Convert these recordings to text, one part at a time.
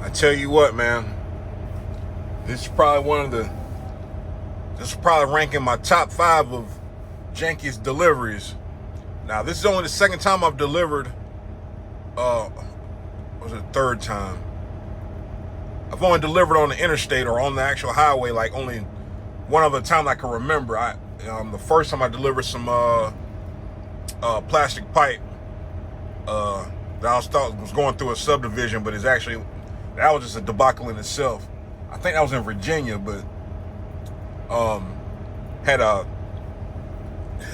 I tell you what, man. This is probably ranking my top 5 of jankiest deliveries. Now, this is only the second time I've delivered. Was it third time? I've only delivered on the interstate or on the actual highway, like only one other time I can remember. The first time I delivered some plastic pipe that I thought was going through a subdivision, but that was just a debacle in itself. I think that was in Virginia, but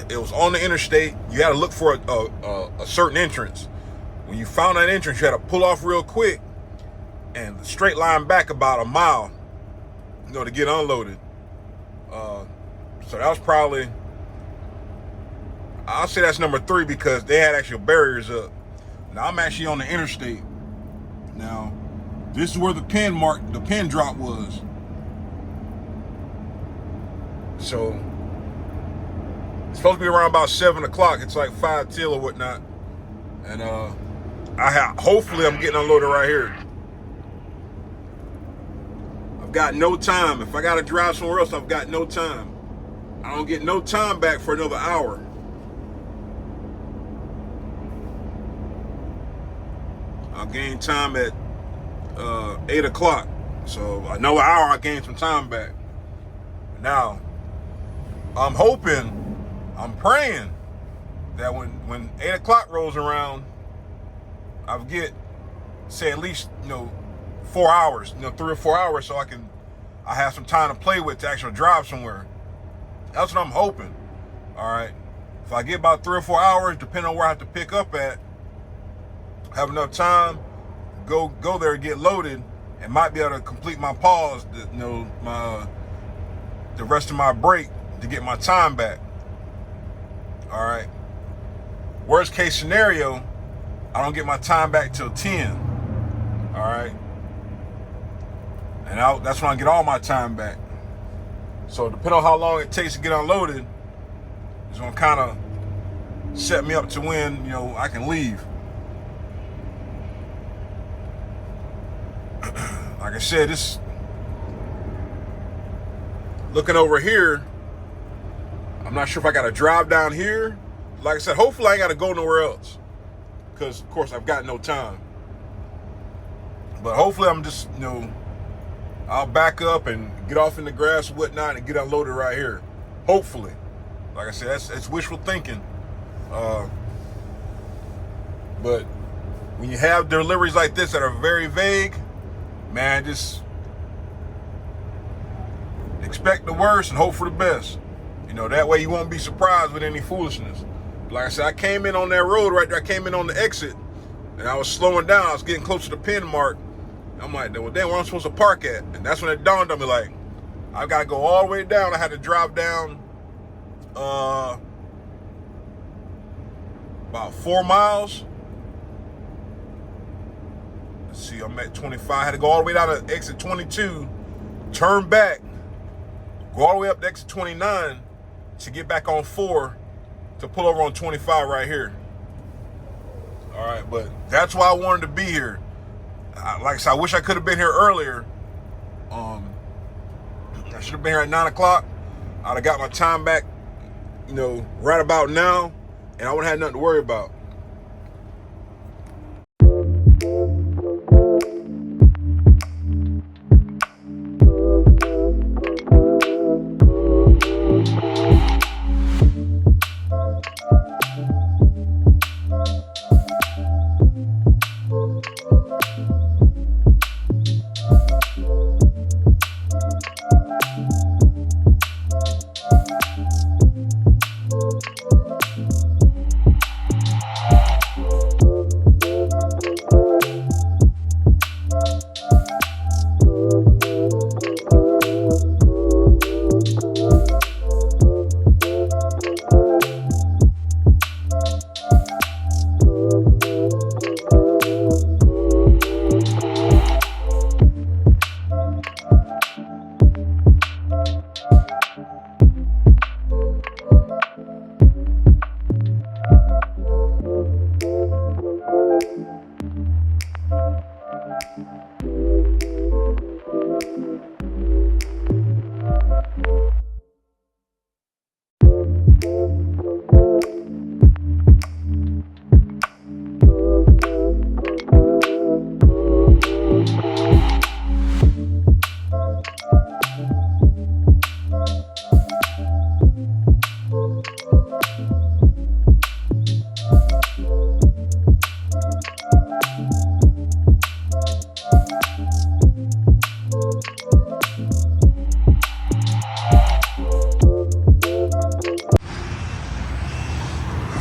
it was on the interstate. You had to look for a certain entrance. When you found that entrance, you had to pull off real quick and straight line back about a mile, to get unloaded. So that was probably, I'll say that's number 3 because they had actual barriers up. Now I'm actually on the interstate. Now, this is where the pin drop was. So it's supposed to be around about 7 o'clock. It's like 5 till or whatnot. And hopefully I'm getting unloaded right here. I've got no time. If I got to drive somewhere else, I've got no time. I don't get no time back for another hour. I'll gain time at 8 o'clock. So another hour, I gain some time back. Now, I'm praying that when 8 o'clock rolls around, I'll get, say, at least 4 hours, 3 or 4 hours, so I have some time to play with to actually drive somewhere. That's what I'm hoping. All right. If I get about 3 or 4 hours, depending on where I have to pick up at, have enough time, go there and get loaded, and might be able to complete my pause, the rest of my break to get my time back. All right. Worst case scenario, I don't get my time back till 10. All right. And that's when I get all my time back. So depending on how long it takes to get unloaded, it's gonna kind of set me up to when I can leave. Like I said, this looking over here, I'm not sure if I got to drive down here. Like I said, hopefully I ain't got to go nowhere else, because of course I've got no time. But hopefully I'm just I'll back up and get off in the grass and whatnot and get unloaded right here. Hopefully. Like I said, that's wishful thinking. But when you have deliveries like this that are very vague, man, just expect the worst and hope for the best. That way you won't be surprised with any foolishness. Like I said, I came in on that road right there. I came in on the exit, and I was slowing down. I was getting close to the pin mark. I'm like, well, damn, where am I supposed to park at? And that's when it dawned on me, like, I got to go all the way down. I had to drive down about 4 miles. Let's see, I'm at 25. I had to go all the way down to exit 22, turn back, go all the way up to exit 29 to get back on 4 to pull over on 25 right here. All right, but that's why I wanted to be here. Like I said, I wish I could have been here earlier. I should have been here at 9 o'clock. I'd have got my time back, right about now, and I wouldn't have nothing to worry about.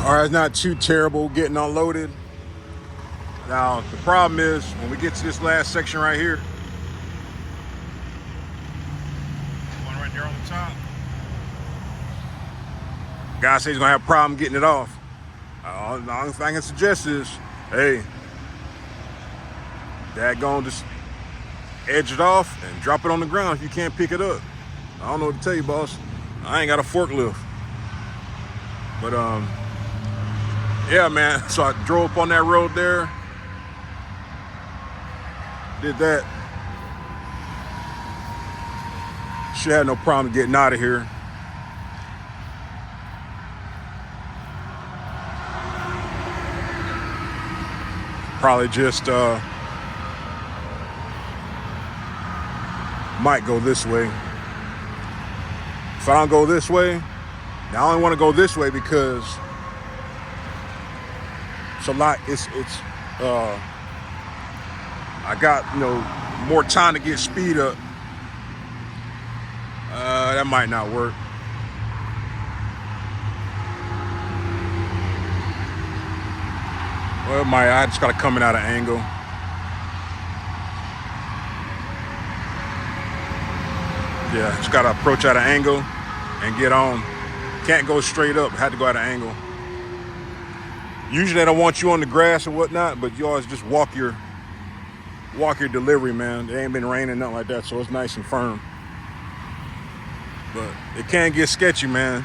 All right, it's not too terrible getting unloaded. Now, the problem is when we get to this last section right here, one right there on the top, guy says he's gonna have a problem getting it off. The only thing I can suggest is, hey, daggone, just edge it off and drop it on the ground if you can't pick it up. I don't know what to tell you, boss. I ain't got a forklift. But yeah, man. So I drove up on that road there. Did that. Should have no problem getting out of here. Probably just might go this way. If I don't go this way, now I only want to go this way because it's a lot. I got more time to get speed up. That might not work. Well, I just gotta come in at an angle. Yeah, just gotta approach at an angle and get on. Can't go straight up, had to go at an angle. Usually they don't want you on the grass or whatnot, but you always just walk your delivery, man. It ain't been raining, nothing like that, so it's nice and firm. But it can get sketchy, man.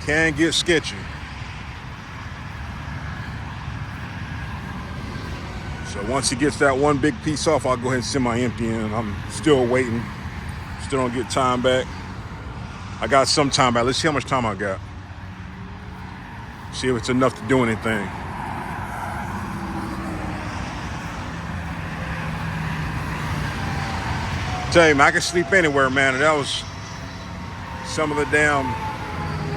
Can get sketchy. So once he gets that one big piece off, I'll go ahead and send my empty in. I'm still waiting. Still don't get time back. I got some time back. Let's see how much time I got. See if it's enough to do anything. Tell you, man, I can sleep anywhere, man. And that was some of the damn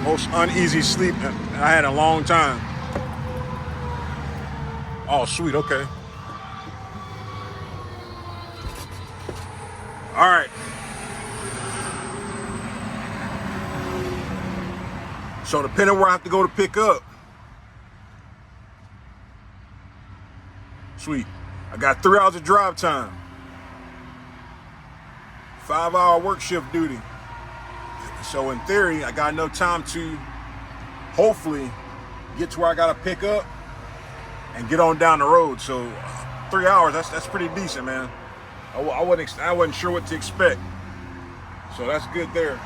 most uneasy sleep I had in a long time. Oh, sweet, okay. All right. So depending where I have to go to pick up. Sweet. I got 3 hours of drive time. 5-hour work shift duty. So in theory, I got enough time to hopefully get to where I gotta pick up and get on down the road. So 3 hours, that's pretty decent, man. I wasn't sure what to expect. So that's good there.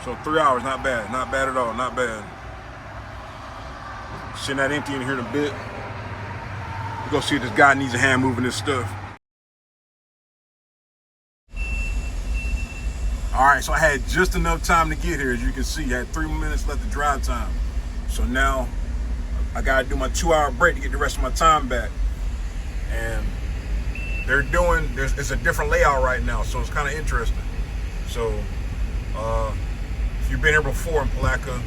So 3 hours, not bad at all, not bad. Send that empty in here in a bit. We'll go see if this guy needs a hand moving this stuff. All right, so I had just enough time to get here. As you can see, I had 3 minutes left of drive time. So now I gotta do my 2-hour break to get the rest of my time back. And it's a different layout right now, so it's kind of interesting. So if you've been here before in Palatka,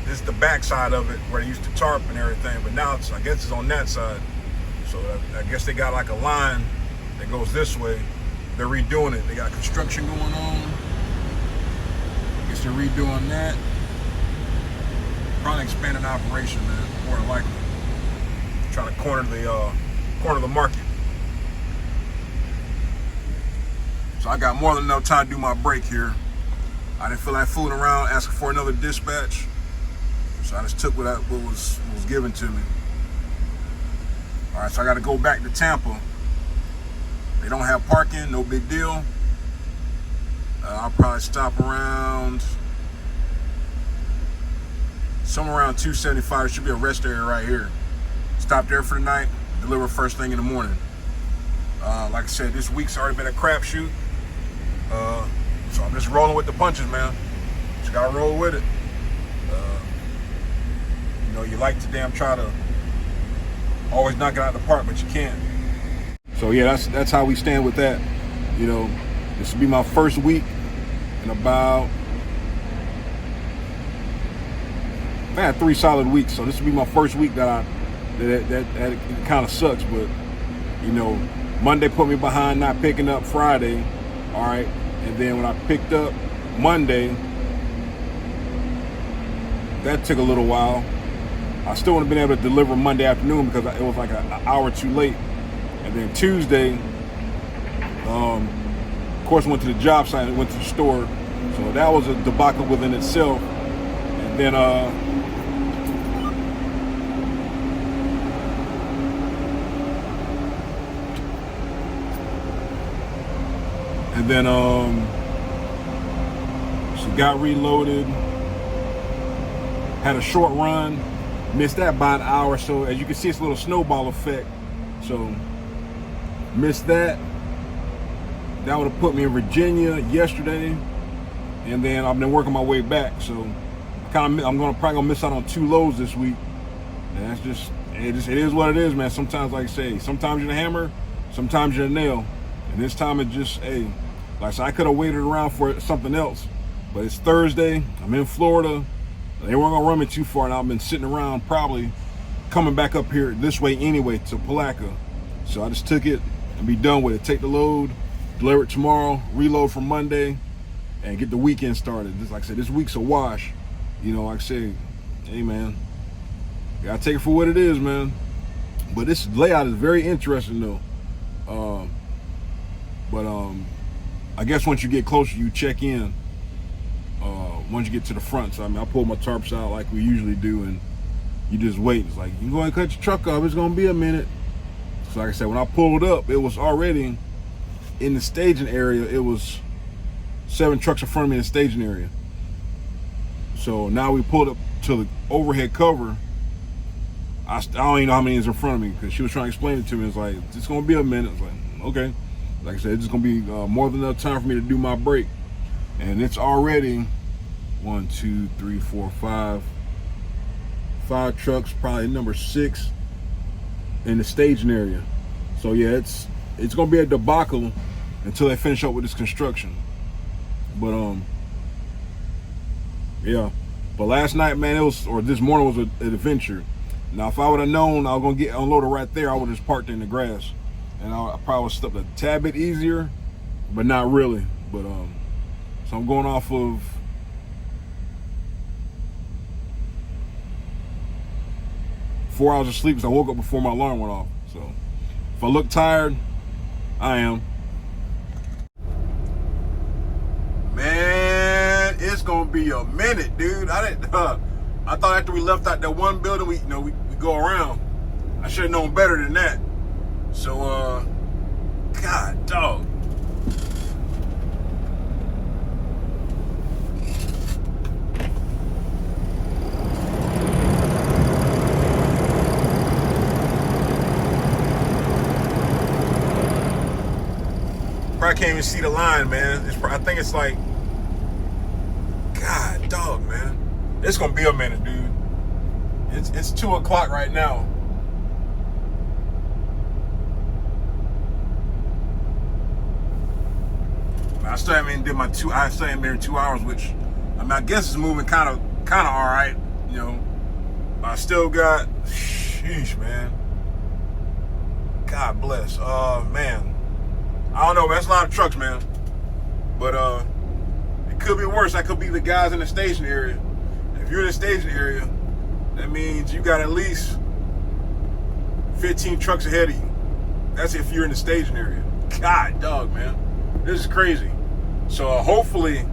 this is the back side of it where they used to tarp and everything, but now I guess it's on that side. So I guess they got like a line that goes this way. They're redoing it. They got construction going on. I guess they're redoing that. Probably expanding operation, man, more than likely. Trying to corner the market. So I got more than enough time to do my break here. I didn't feel like fooling around, asking for another dispatch. So I just took what was given to me. All right, so I got to go back to Tampa. They don't have parking, no big deal. I'll probably stop around somewhere around 275. There should be a rest area right here. Stop there for the night, deliver first thing in the morning. Like I said, this week's already been a crapshoot. So I'm just rolling with the punches, man. Just gotta roll with it. You like to damn try to always knock it out of the park, but you can't. So yeah, that's how we stand with that. This will be my first week in about, I've had 3 solid weeks, so this will be my first week that it kind of sucks, but Monday put me behind not picking up Friday, all right, and then when I picked up Monday, that took a little while. I still would have been able to deliver Monday afternoon because it was like an hour too late. And then Tuesday, of course, went to the job site and went to the store. So that was a debacle within itself. And then she got reloaded, had a short run, missed that by an hour. So as you can see, it's a little snowball effect. So missed that. That would have put me in Virginia yesterday, and then I've been working my way back. So I'm probably gonna miss out on 2 loads this week. And that's it is what it is, man. Sometimes, like I say, sometimes you're the hammer, sometimes you're the nail. And this time it just, hey, like I said, I could have waited around for something else. But it's Thursday, I'm in Florida. They weren't gonna run me too far, and I've been sitting around probably coming back up here this way anyway to Palatka. So I just took it and be done with it. Take the load, deliver it tomorrow, reload for Monday, and get the weekend started. Just like I said, this week's a wash. You know, like I said, hey man, you gotta take it for what it is, man. But this layout is very interesting though. I guess once you get closer, you check in. Once you get to the front, so I mean, I pull my tarps out like we usually do, and you just wait. It's like, you can go ahead and cut your truck off. It's gonna be a minute. So like I said, when I pulled up, it was already in the staging area. It was 7 trucks in front of me in the staging area. So now we pulled up to the overhead cover. I don't even know how many is in front of me because she was trying to explain it to me. It's like, it's gonna be a minute. It's like, okay. Like I said, it's just gonna be more than enough time for me to do my break. And it's already 1, 2, 3, 4, 5 trucks, probably number 6 in the staging area. So yeah, it's gonna be a debacle until they finish up with this construction. But yeah. But last night, man, this morning was an adventure. Now, if I would have known I was gonna get unloaded right there, I would have just parked in the grass, and I probably would have stepped a tad bit easier, but not really. But so I'm going off of 4 hours of sleep because I woke up before my alarm went off. So if I look tired, I am. Man, it's gonna be a minute, dude. I thought after we left out that one building, we go around. I should have known better than that. So God dog. Probably can't even see the line, man. I think it's like, God dog, man. It's gonna be a minute, dude. It's 2 o'clock right now. I still haven't did my 2. I still haven't been 2 hours, which I mean, I guess it's moving kind of all right, you know. I still got, sheesh, man. God bless. Man. I don't know, man. That's a lot of trucks, man. But it could be worse. That could be the guys in the staging area. If you're in the staging area, that means you got at least 15 trucks ahead of you. That's if you're in the staging area. God dog, man. This is crazy. So hopefully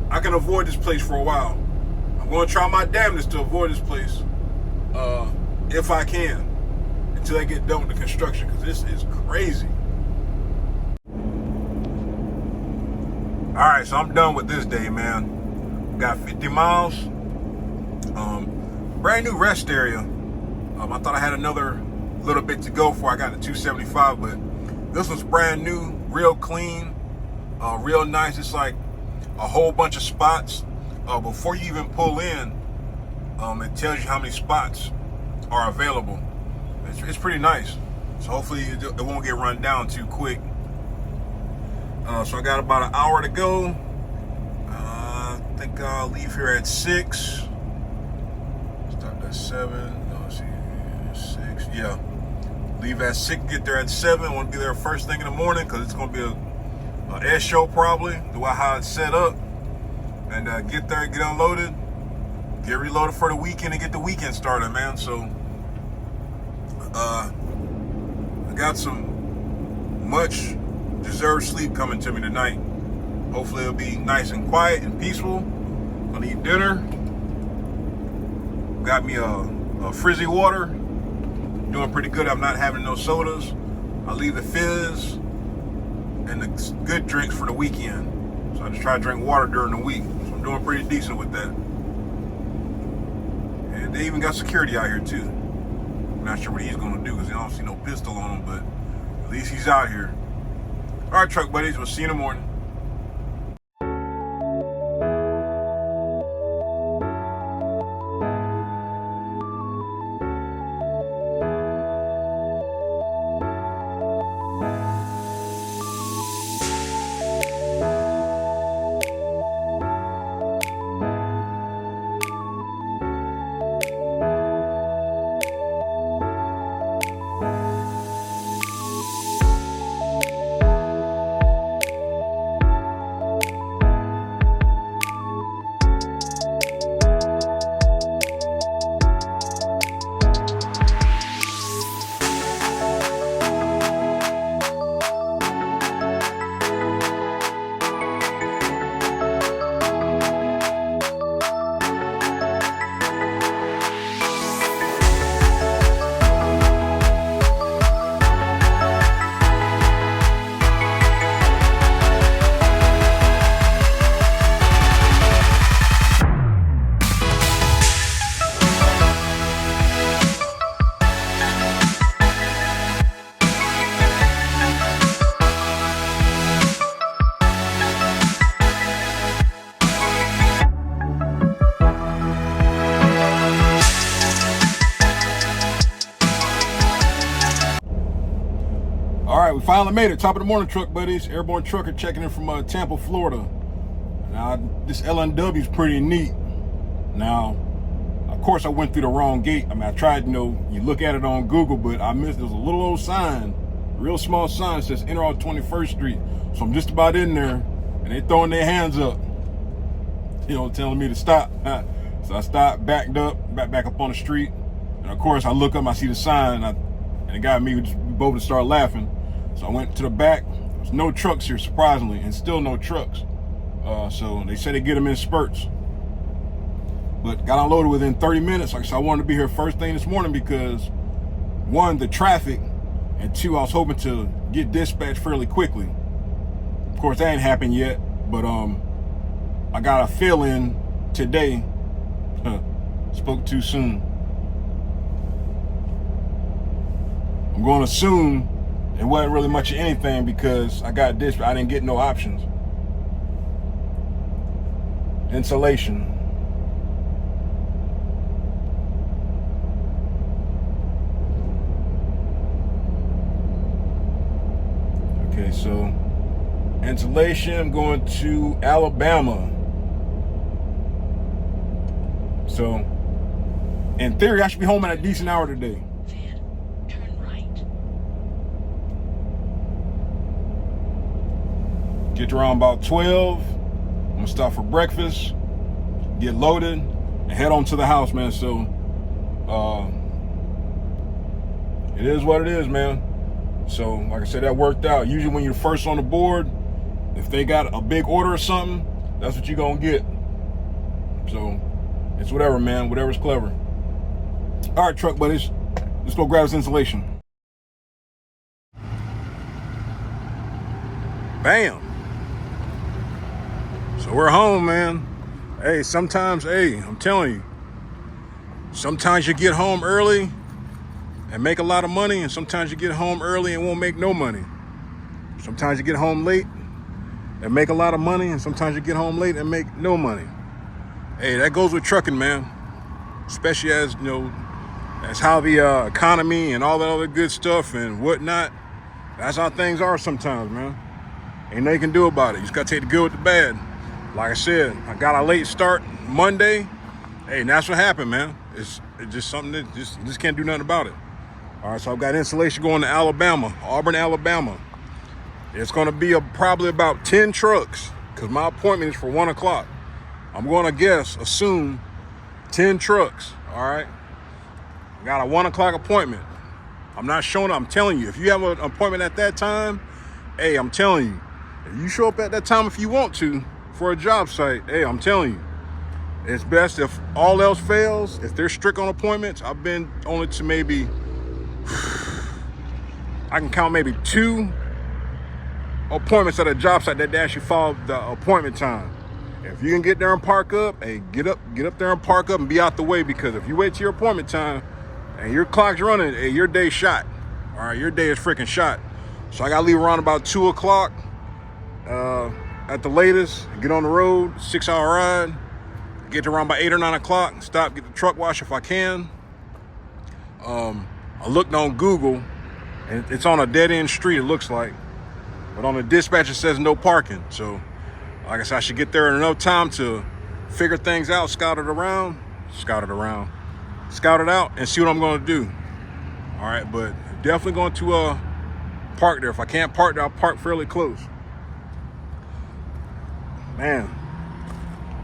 I can avoid this place for a while. I'm going to try my damnedest to avoid this place if I can, until they get done with the construction, because this is crazy. All right, so I'm done with this day, man. Got 50 miles. Brand new rest area. I thought I had another little bit to go before I got to 275, but this was brand new, real clean, real nice. It's like a whole bunch of spots. Before you even pull in, it tells you how many spots are available. It's pretty nice. So hopefully it won't get run down too quick. So I got about an hour to go. I think I'll leave here at 6. Start at 7. No, let's see, 6. Yeah. Leave at 6, get there at 7. I want to be there first thing in the morning because it's going to be a air show probably, the way how it's set up. And get there, get unloaded, get reloaded for the weekend and get the weekend started, man. So I got some much deserved sleep coming to me tonight. Hopefully it'll be nice and quiet and peaceful. Gonna eat dinner. Got me a frizzy water. Doing pretty good. I'm not having no sodas. I leave the fizz and the good drinks for the weekend. So I just try to drink water during the week. So I'm doing pretty decent with that. And they even got security out here too. I'm not sure what he's gonna do because I don't see no pistol on him, but at least he's out here. All right, truck buddies, we'll see you in the morning. All right, we finally made it. Top of the morning, truck buddies. Airborne trucker checking in from Tampa, Florida. Now, this LNW is pretty neat. Now, of course, I went through the wrong gate. I mean, I tried, you look at it on Google, but I missed. There's a little old sign, real small sign that says enter off 21st Street. So I'm just about in there, and they throwing their hands up, telling me to stop. So I stopped, backed up, back up on the street. And of course, I look up, I see the sign, and it got me, we both to start laughing. So I went to the back. There's no trucks here, surprisingly, and still no trucks. So they said they get them in spurts. But got unloaded within 30 minutes. Like I said, I wanted to be here first thing this morning because, one, the traffic, and two, I was hoping to get dispatched fairly quickly. Of course, that ain't happened yet, but I got a fill-in today. Spoke too soon. I'm going to assume it wasn't really much of anything because I got this, but I didn't get no options. Insulation. Okay, so insulation, going to Alabama. So in theory, I should be home at a decent hour today. Get around about 12. I'm gonna stop for breakfast, get loaded, and head on to the house, man. So it is what it is, man. So like I said, that worked out. Usually when you're first on the board, if they got a big order or something, that's what you're gonna get. So it's whatever, man. Whatever's clever. All right, truck buddies, let's go grab this insulation. Bam. So we're home, man. Hey, sometimes, I'm telling you, sometimes you get home early and make a lot of money, and sometimes you get home early and won't make no money. Sometimes you get home late and make a lot of money, and sometimes you get home late and make no money. Hey, that goes with trucking, man. Especially as, that's how the economy and all that other good stuff and whatnot, that's how things are sometimes, man. Ain't nothing you can do about it. You just gotta take the good with the bad. Like I said, I got a late start Monday. Hey, and that's what happened, man. It's just something that you just can't do nothing about it. All right, so I've got insulation going to Alabama, Auburn, Alabama. It's gonna be probably about 10 trucks because my appointment is for 1 o'clock. I'm gonna assume 10 trucks, all right? I got a 1 o'clock appointment. I'm not showing up. I'm telling you, if you have an appointment at that time, hey, I'm telling you, if you show up at that time if you want to for a job site, hey, I'm telling you, it's best if all else fails, if they're strict on appointments. I've been only to maybe, I can count maybe 2 appointments at a job site that they actually follow the appointment time. If you can get there and park up, hey, get up there and park up and be out the way, because if you wait till your appointment time and your clock's running, hey, your day's shot. All right, your day is freaking shot. So I gotta leave around about 2 o'clock at the latest, get on the road, 6-hour ride, get to around by 8 or 9 o'clock, stop, get the truck washed if I can. I looked on Google, and it's on a dead-end street, it looks like. But on the dispatch, it says no parking. So, like I said, I should get there in enough time to figure things out, scout it out, and see what I'm going to do. All right, but definitely going to park there. If I can't park there, I'll park fairly close. Man,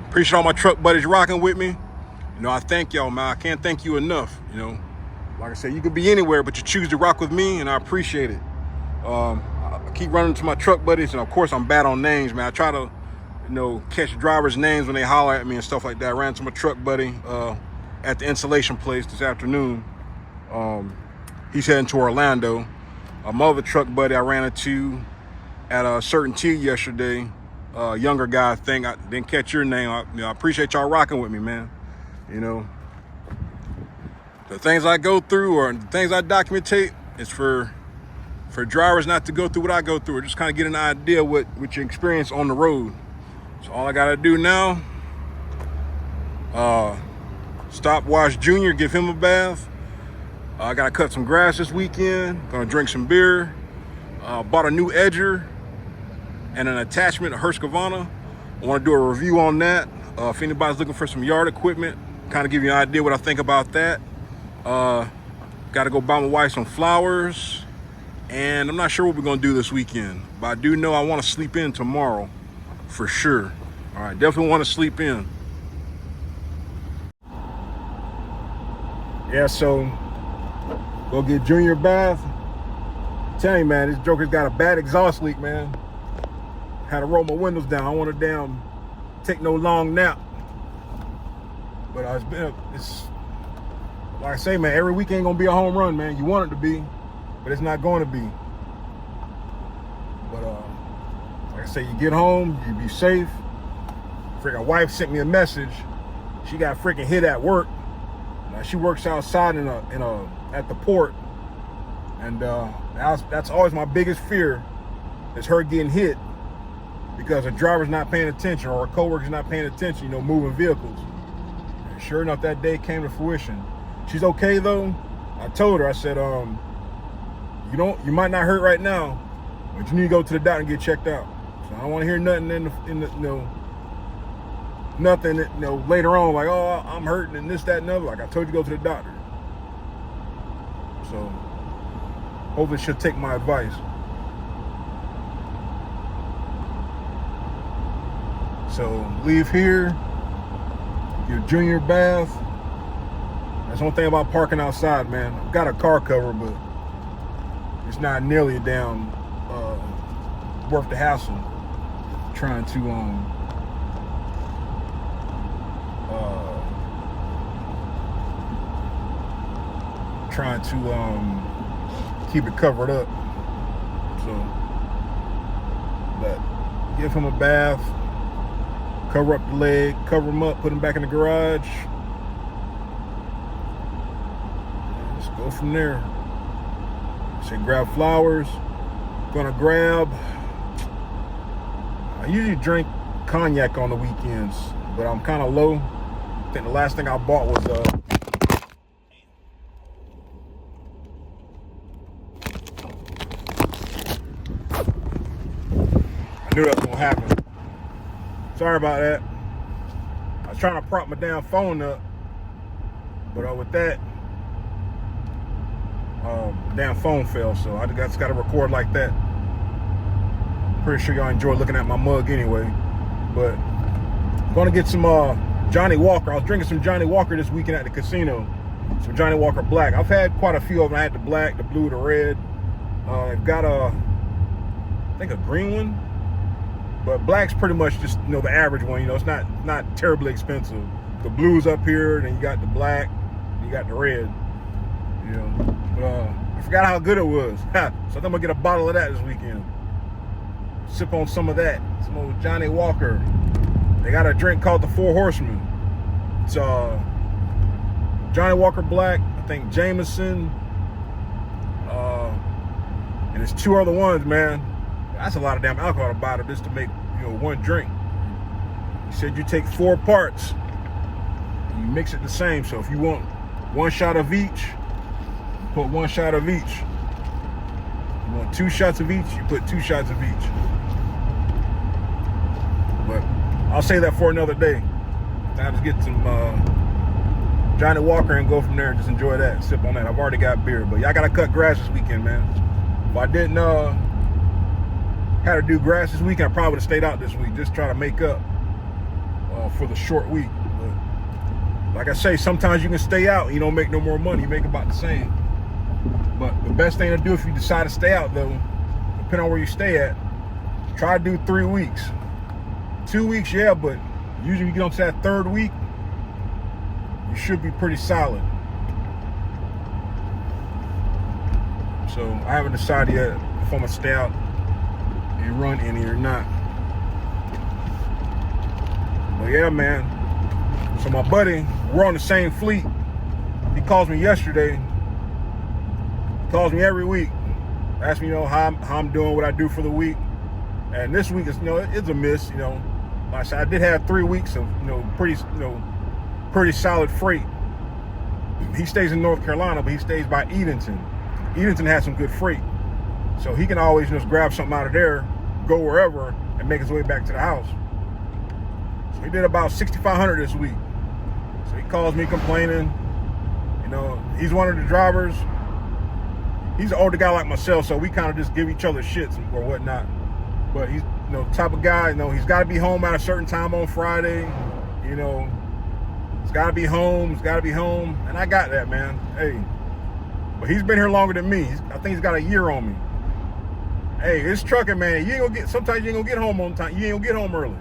appreciate all my truck buddies rocking with me. You know, I thank y'all, man. I can't thank you enough. You know, like I said, you could be anywhere, but you choose to rock with me, and I appreciate it. I keep running to my truck buddies, and of course, I'm bad on names, man. I try to, you know, catch drivers' names when they holler at me and stuff like that. I ran to my truck buddy at the insulation place this afternoon. He's heading to Orlando. My other truck buddy I ran into at a certain T yesterday. Younger guy, I think. I didn't catch your name. I appreciate y'all rocking with me, man. You know, the things I go through or the things I documentate is for drivers not to go through what I go through, or just kind of get an idea what you experience on the road. So all I gotta do now, stop Wash Jr., give him a bath. I gotta cut some grass this weekend, gonna drink some beer. Bought a new edger and an attachment, a Husqvarna. I wanna do a review on that. If anybody's looking for some yard equipment, kind of give you an idea what I think about that. Gotta go buy my wife some flowers. And I'm not sure what we're gonna do this weekend, but I do know I wanna sleep in tomorrow, for sure. All right, definitely wanna sleep in. Yeah, so go get Junior a bath. Tell you, man, this joker's got a bad exhaust leak, man. Had to roll my windows down. I don't want to take no long nap. But it's like I say, man, every week ain't gonna be a home run, man. You want it to be, but it's not going to be. But like I say, you get home, you be safe. Freaking wife sent me a message. She got freaking hit at work. Now, she works outside at the port, and that's always my biggest fear, is her getting hit because a driver's not paying attention or a coworker's not paying attention, you know, moving vehicles. And sure enough, that day came to fruition. She's okay though. I told her, I said, you might not hurt right now, but you need to go to the doctor and get checked out. So I don't want to hear nothing nothing, later on, like, oh, I'm hurting and this, that, and other. Like, I told you, go to the doctor. So hopefully she'll take my advice. So leave here, give Junior a bath. That's one thing about parking outside, man. I've got a car cover, but it's not nearly down worth the hassle trying to keep it covered up. So, but give him a bath, cover up the leg, cover him up, put him back in the garage. Let's go from there. Say grab flowers. Gonna grab, I usually drink cognac on the weekends, but I'm kind of low. I think the last thing I bought was I knew that was gonna happen. Sorry about that. I was trying to prop my damn phone up, but with that, damn phone fell, so I just got to record like that. Pretty sure y'all enjoy looking at my mug anyway, but I'm gonna get some Johnny Walker. I was drinking some Johnny Walker this weekend at the casino. Some Johnny Walker Black. I've had quite a few of them. I had the black, the blue, the red. I've got I think a green one. But black's pretty much just, the average one. It's not terribly expensive. The blue's up here, then you got the black, you got the red. I forgot how good it was. So I think I'm gonna get a bottle of that this weekend. Sip on some of that. Some old Johnny Walker. They got a drink called the Four Horsemen. It's Johnny Walker Black, I think Jameson, and there's two other ones, man. That's a lot of damn alcohol to buy just to make, one drink. He said you take 4 parts, and you mix it the same. So if you want 1 shot of each, you put 1 shot of each. You want 2 shots of each, you put 2 shots of each. But I'll say that for another day. I'll just get some Johnny Walker and go from there and just enjoy that, sip on that. I've already got beer, but y'all gotta cut grass this weekend, man. If I didn't had to do grass this weekend, I probably would have stayed out this week, just try to make up for the short week. But like I say, sometimes you can stay out and you don't make no more money, you make about the same. But the best thing to do if you decide to stay out though, depending on where you stay at, try to do 3 weeks. 2 weeks, yeah, but usually you get onto that 3rd week, you should be pretty solid. So I haven't decided yet if I'm gonna stay out and run any or not. But yeah, man. So my buddy, we're on the same fleet. He calls me yesterday. He calls me every week. Asks me, how I'm doing, what I do for the week. And this week is, it's a miss. Like I said, I did have 3 weeks of, pretty solid freight. He stays in North Carolina, but he stays by Edenton. Edenton has some good freight. So he can always just grab something out of there, go wherever, and make his way back to the house. So he did about 6,500 this week. So he calls me complaining. He's one of the drivers. He's an older guy like myself, so we kind of just give each other shits or whatnot. But he's, the type of guy, he's got to be home at a certain time on Friday. He's got to be home. He's got to be home. And I got that, man. Hey. But he's been here longer than me. I think he's got a year on me. Hey, it's trucking, man. Sometimes you ain't gonna get home on time. You ain't gonna get home early.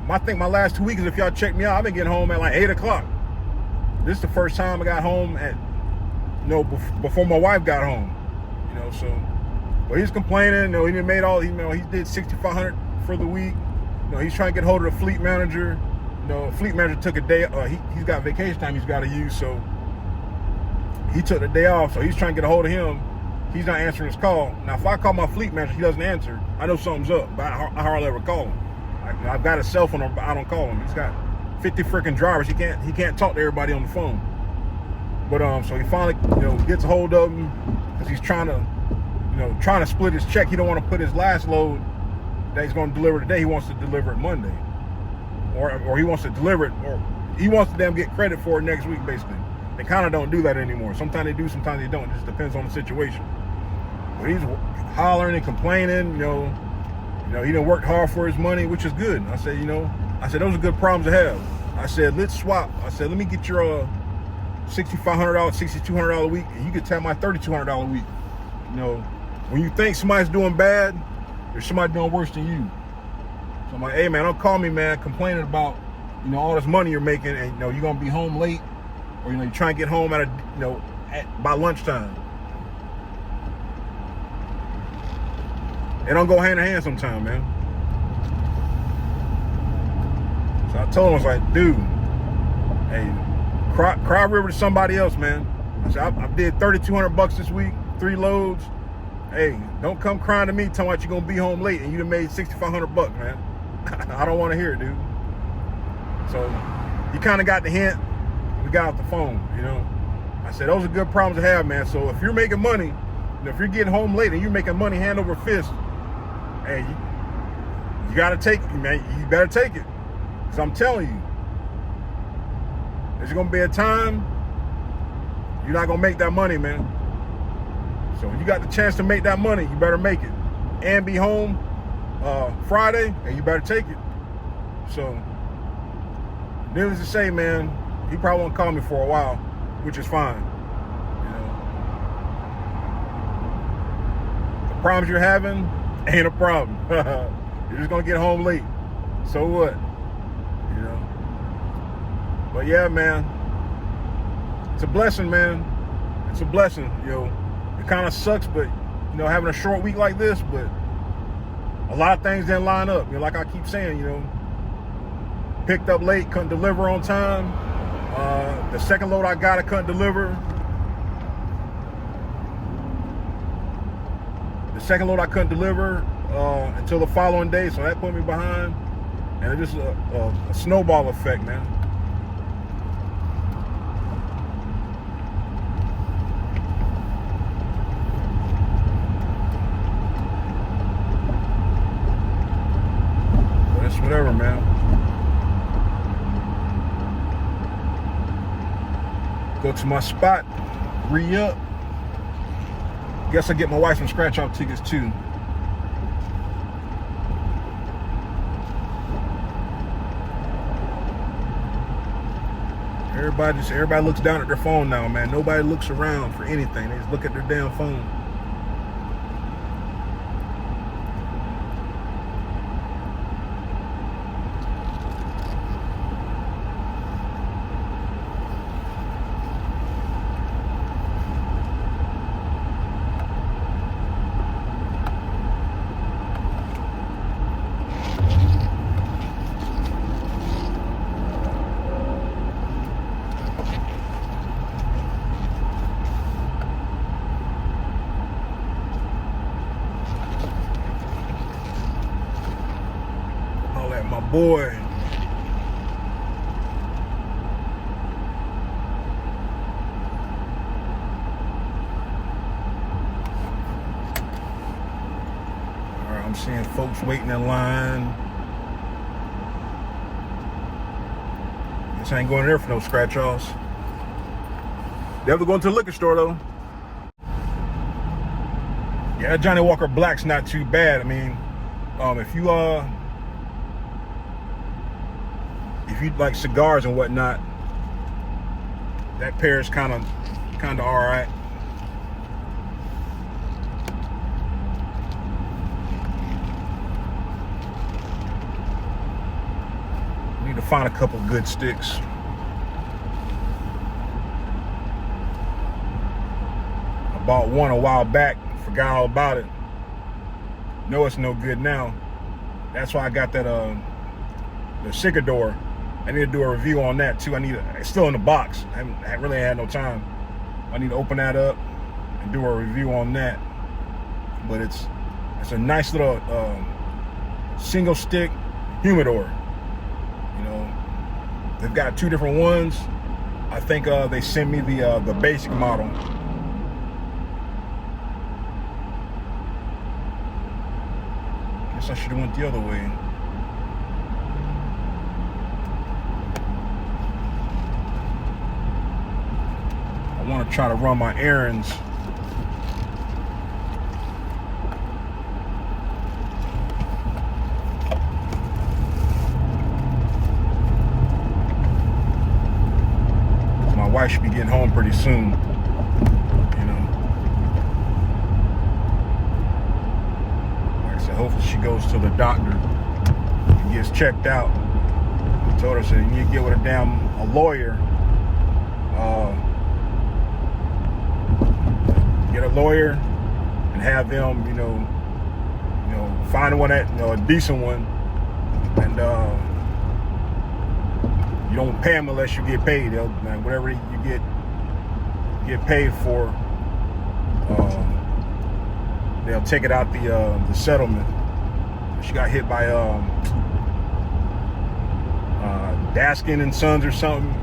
I think my last 2 weeks, if y'all check me out, I've been getting home at like 8 o'clock. This is the first time I got home at, before my wife got home. But he's complaining. He didn't made all. He did 6,500 for the week. He's trying to get hold of the fleet manager. Fleet manager took a day. He's got vacation time he's got to use, so he took the day off. So he's trying to get a hold of him. He's not answering his call. Now, if I call my fleet manager, he doesn't answer. I know something's up, but I hardly ever call him. I've got a cell phone, but I don't call him. He's got 50 freaking drivers. He can't talk to everybody on the phone. But so he finally, gets a hold of him because he's trying to split his check. He don't want to put his last load that he's going to deliver today. He wants to deliver it Monday, or he wants to deliver it, or he wants to damn get credit for it next week. Basically, they kind of don't do that anymore. Sometimes they do, sometimes they don't. It just depends on the situation. But he's hollering and complaining. He done worked hard for his money, which is good. I said, those are good problems to have. I said, let's swap. I said, let me get your $6,500, $6,200 a week, and you can tap my $3,200 a week. When you think somebody's doing bad, there's somebody doing worse than you. So I'm like, hey man, don't call me, man, complaining about, all this money you're making, and you're gonna be home late, or you're trying to get home by lunchtime. They don't go hand in hand sometimes, man. So I told him, I was like, dude, hey, cry river to somebody else, man. I said, I did $3,200 this week, 3 loads. Hey, don't come crying to me talking about you're gonna be home late and you done made $6,500, man. I don't want to hear it, dude. So you kind of got the hint. We got off the phone, I said, those are good problems to have, man. So if you're making money, if you're getting home late and you're making money hand over fist, hey, you got to take it, man. You better take it. Because I'm telling you, there's going to be a time you're not going to make that money, man. So when you got the chance to make that money, you better make it. And be home Friday, and you better take it. So needless to say, man, he probably won't call me for a while, which is fine. You know, the problems you're having ain't a problem. You're just gonna get home late. So what? You know. But yeah, man, it's a blessing, man. It's a blessing. You know, it kind of sucks, but you know, having a short week like this, but a lot of things didn't line up. You know, like I keep saying, you know, picked up late, couldn't deliver on time. The second load I got, I couldn't deliver. The second load I couldn't deliver until the following day, so that put me behind. And it's just a snowball effect, man. But it's whatever, man. Go to my spot, re-up. Guess I get my wife some scratch-off tickets too. Everybody looks down at their phone now, man. Nobody looks around for anything. They just look at their damn phone. My boy. All right, I'm seeing folks waiting in line. Guess I ain't going there for no scratch-offs. They have to go into the liquor store though. Yeah, Johnny Walker Black's not too bad. I mean, if you like cigars and whatnot, that pair is kind of all right. Need to find a couple good sticks. I bought one a while back, forgot all about it. Know it's no good now. That's why I got that the Sigador. I need to do a review on that too. It's still in the box. I really had no time. I need to open that up and do a review on that. But it's a nice little single stick humidor. You know, they've got two different ones. I think they sent me the basic model. Guess I should have went the other way. I want to try to run my errands. My wife should be getting home pretty soon. You know, like I said, hopefully she goes to the doctor and gets checked out. I told her, I said, you need to get with a lawyer. Get a lawyer and have them, you know, find one a decent one, and you don't pay them unless you get paid. Whatever you get paid for, they'll take it out the settlement. She got hit by Daskin and Sons or something.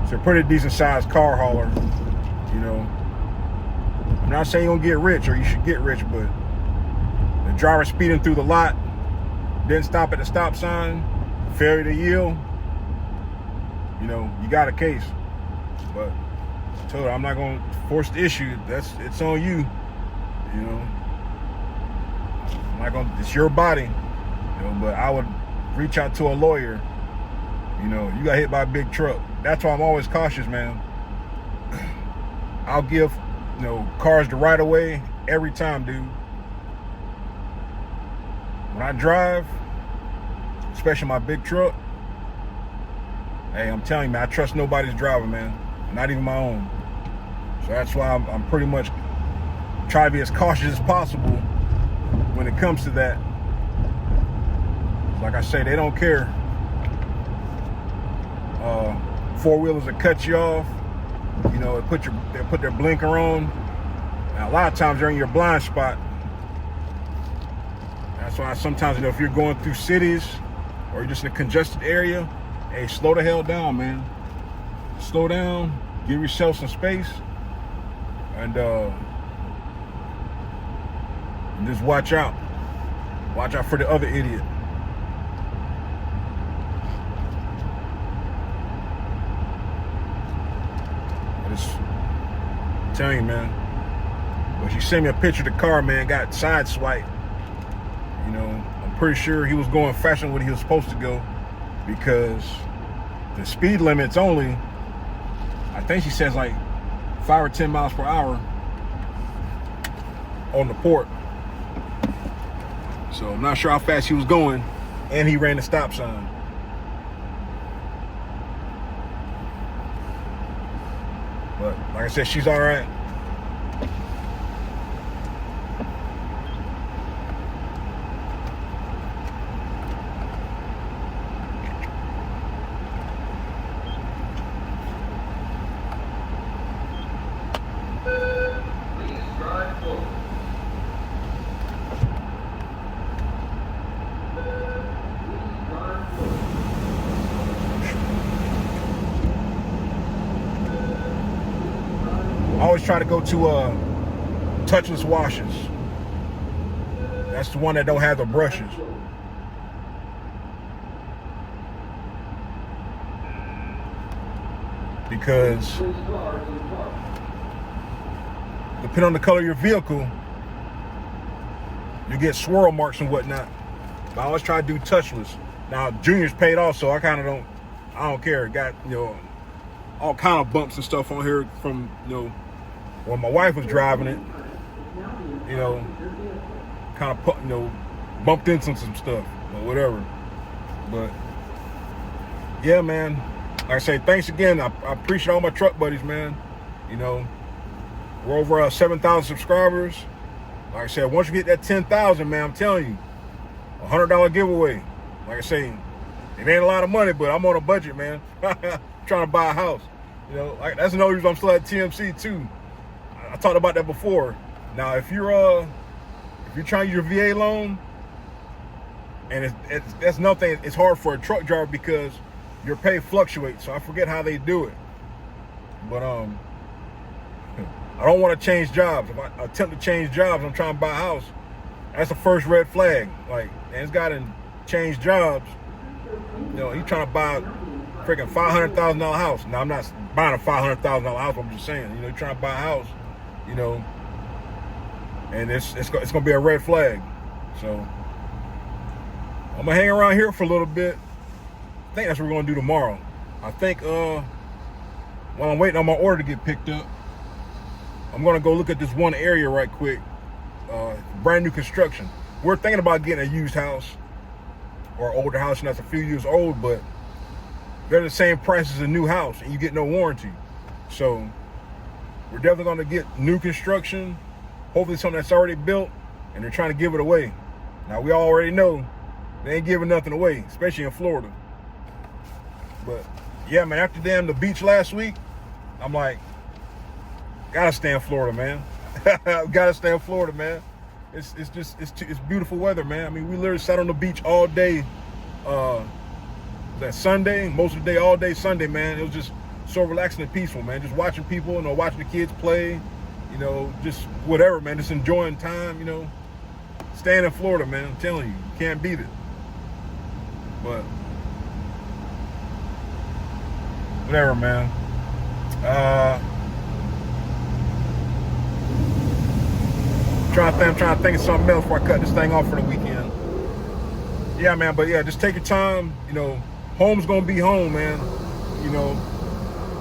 It's a pretty decent sized car hauler, you know. I'm not saying you're gonna get rich or you should get rich, but the driver speeding through the lot, didn't stop at the stop sign, failure to yield, you know, you got a case. But I told her I'm not gonna force the issue. It's on you, you know. I'm not gonna, it's your body, you know, but I would reach out to a lawyer, You know, you got hit by a big truck. That's why I'm always cautious, man. I'll give, you know, cars the right of way every time, dude. When I drive, especially my big truck, hey, I'm telling you, man, I trust nobody's driver, man. Not even my own. So that's why I'm pretty much try to be as cautious as possible when it comes to that. Like I say, they don't care. Four-wheelers will cut you off. You know, they put their blinker on. Now, a lot of times they're in your blind spot. That's why sometimes, you know, if you're going through cities or you're just in a congested area, hey, slow the hell down, man. Slow down, give yourself some space, and just watch out. Watch out for the other idiot. I'm telling you, man. But she sent me a picture of the car, man, got sideswiped. You know, I'm pretty sure he was going faster than what he was supposed to go, because the speed limit's only, I think she says, like 5 or 10 miles per hour on the port. So I'm not sure how fast he was going, and he ran the stop sign. But like I said, she's all right. I always try to go to touchless washers. That's the one that don't have the brushes. Because depending on the color of your vehicle, you get swirl marks and whatnot. But I always try to do touchless. Now Junior's paid off, so I don't care. Got, you know, all kind of bumps and stuff on here from, you know, when my wife was driving it, you know, kind of, you know, bumped into some stuff or whatever. But yeah, man, like I say, thanks again. I appreciate all my truck buddies, man. You know, we're over 7,000 subscribers. Like I said, once you get that 10,000, man, I'm telling you, $100 giveaway. Like I say, it ain't a lot of money, but I'm on a budget, man. Trying to buy a house. You know, like, that's another reason I'm still at TMC too. I talked about that before. Now, if you're trying to use your VA loan, and that's nothing. It's hard for a truck driver because your pay fluctuates. So I forget how they do it. But I don't want to change jobs. If I attempt to change jobs, I'm trying to buy a house. That's the first red flag. Like, and this guy done changed jobs. You know, he's trying to buy a freaking $500,000 house. Now, I'm not buying a $500,000 house. I'm just saying, you know, you're trying to buy a house. You know, and it's gonna be a red flag. So I'm gonna hang around here for a little bit. I think that's what we're gonna do tomorrow. I think while I'm waiting on my order to get picked up, I'm gonna go look at this one area right quick. Brand new construction. We're thinking about getting a used house or older house, and that's a few years old, but they're the same price as a new house, and you get no warranty. So we're definitely going to get new construction, hopefully something that's already built, and they're trying to give it away. Now, we already know they ain't giving nothing away, especially in Florida. But yeah, man, after the beach last week, I'm like, gotta stay in Florida, man. Gotta stay in Florida, man. It's beautiful weather, man. I mean, we literally sat on the beach all day. That Sunday, most of the day, all day Sunday, man. It was just so relaxing and peaceful, man. Just watching people, you know, watching the kids play, you know, just whatever, man. Just enjoying time, you know. Staying in Florida, man. I'm telling you, you can't beat it. But whatever, man. I'm trying to think of something else before I cut this thing off for the weekend. Yeah, man. But yeah, just take your time, you know. home's gonna be home, man. You know,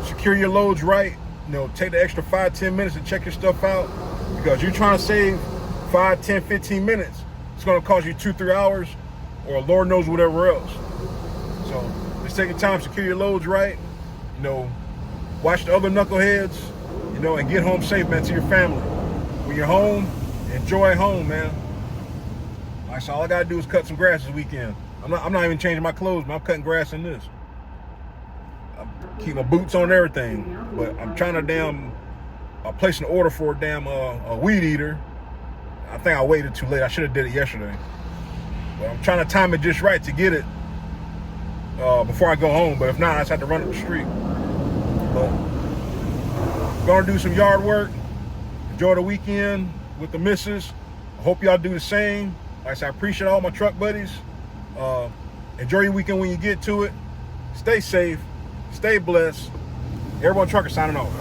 secure your loads right. You know, take the extra 5-10 minutes to check your stuff out, because you're trying to save 5, 10, 15 minutes. It's gonna cost you 2-3 hours, or Lord knows whatever else. So just take your time, secure your loads right. You know, watch the other knuckleheads. You know, and get home safe, man, to your family. When you're home, enjoy home, man. Like, so all I gotta do is cut some grass this weekend. I'm not even changing my clothes, man. I'm cutting grass in this. I keep my boots on and everything, but I'm trying to place an order for a weed eater. I think I waited too late. I should have did it yesterday. But I'm trying to time it just right to get it before I go home. But if not, I just have to run up the street. But gonna do some yard work. Enjoy the weekend with the missus. I hope y'all do the same. Like I said, I appreciate all my truck buddies. Enjoy your weekend when you get to it. Stay safe. Stay blessed. Airborne Trucker signing off.